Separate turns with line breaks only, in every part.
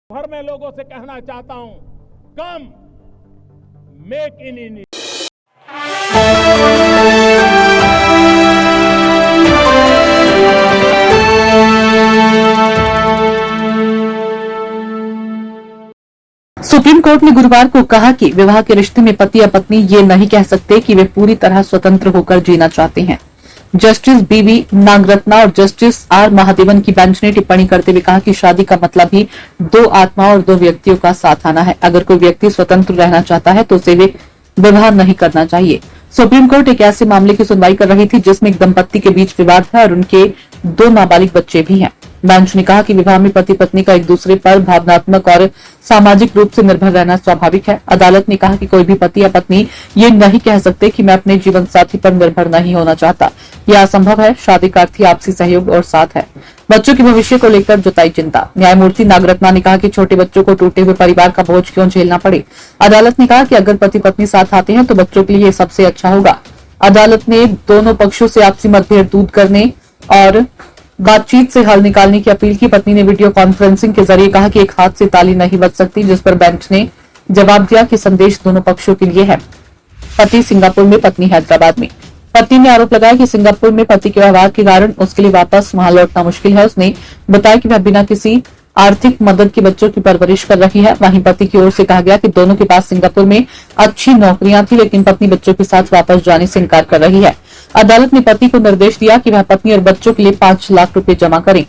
भर में लोगों से कहना चाहता हूं, कम make in India.
Supreme court ने गुरुवार को कहा कि विवाह के रिश्ते में पति या पत्नी ये नहीं कह सकते कि वे पूरी तरह स्वतंत्र होकर जीना चाहते हैं। जस्टिस बीवी नागरत्ना और जस्टिस आर महादेवन की बेंच ने टिप्पणी करते हुए कहा कि शादी का मतलब ही दो आत्माओं और दो व्यक्तियों का साथ आना है। अगर कोई व्यक्ति स्वतंत्र रहना चाहता है तो उसे विवाह नहीं करना चाहिए। सुप्रीम कोर्ट एक ऐसे मामले की सुनवाई कर रही थी जिसमें एक दंपत्ति के बीच विवाद है और उनके दो नाबालिग बच्चे भी हैं। बेंच ने कहा कि विवाह में पति पत्नी का एक दूसरे पर भावनात्मक और सामाजिक रूप से निर्भर रहना स्वाभाविक है। अदालत ने कहा कि कोई भी पति या पत्नी ये नहीं कह सकते कि मैं अपने जीवन साथी पर निर्भर नहीं होना चाहता। यह असंभव है। शादी का अर्थ ही आपसी सहयोग और साथ है। बच्चों के भविष्य को लेकर जताई चिंता। न्यायमूर्ति नागरत्ना ने कहा कि छोटे बच्चों को टूटे हुए परिवार का बोझ क्यों झेलना पड़े। अदालत ने कहा कि अगर पति पत्नी साथ आते हैं तो बच्चों के लिए सबसे अच्छा होगा। अदालत ने दोनों पक्षों से आपसी मतभेद दूर करने और बातचीत से हल निकालने की अपील की। पत्नी ने वीडियो कॉन्फ्रेंसिंग के जरिए कहा कि एक हाथ से ताली नहीं बज सकती, जिस पर बेंच ने जवाब दिया कि संदेश दोनों पक्षों के लिए है। पति सिंगापुर में, पत्नी हैदराबाद में। पत्नी ने आरोप लगाया कि सिंगापुर में पति के व्यवहार के कारण उसके लिए वापस वहां लौटना मुश्किल है। उसने बताया कि वह बिना किसी आर्थिक मदद के बच्चों की परवरिश कर रही है। वहीं पति की ओर से कहा गया कि दोनों के पास सिंगापुर में अच्छी नौकरियां थी, लेकिन पत्नी बच्चों के साथ वापस जाने से इनकार कर रही है। अदालत ने पति को निर्देश दिया कि वह पत्नी और बच्चों के लिए 5 लाख रुपए जमा करें।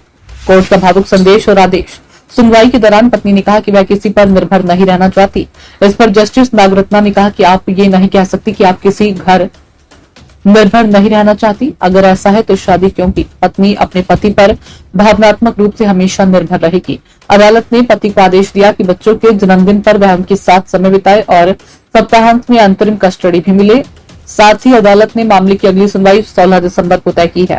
कोर्ट का भावुक संदेश और आदेश। सुनवाई के दौरान पत्नी ने कहा कि वह किसी पर निर्भर नहीं रहना चाहती। इस पर जस्टिस नागरत्ना ने कहा कि आप ये नहीं कह सकती कि आप किसी घर निर्भर नहीं रहना चाहती। अगर ऐसा है तो शादी क्यों की? पत्नी अपने पति पर भावनात्मक रूप से हमेशा निर्भर रहेगी। अदालत ने पति को आदेश दिया कि बच्चों के जन्मदिन पर वह उनके साथ समय बिताए और सप्ताहांत में अंतरिम कस्टडी भी मिले। साथ ही अदालत ने मामले की अगली सुनवाई 16 दिसंबर को तय की है।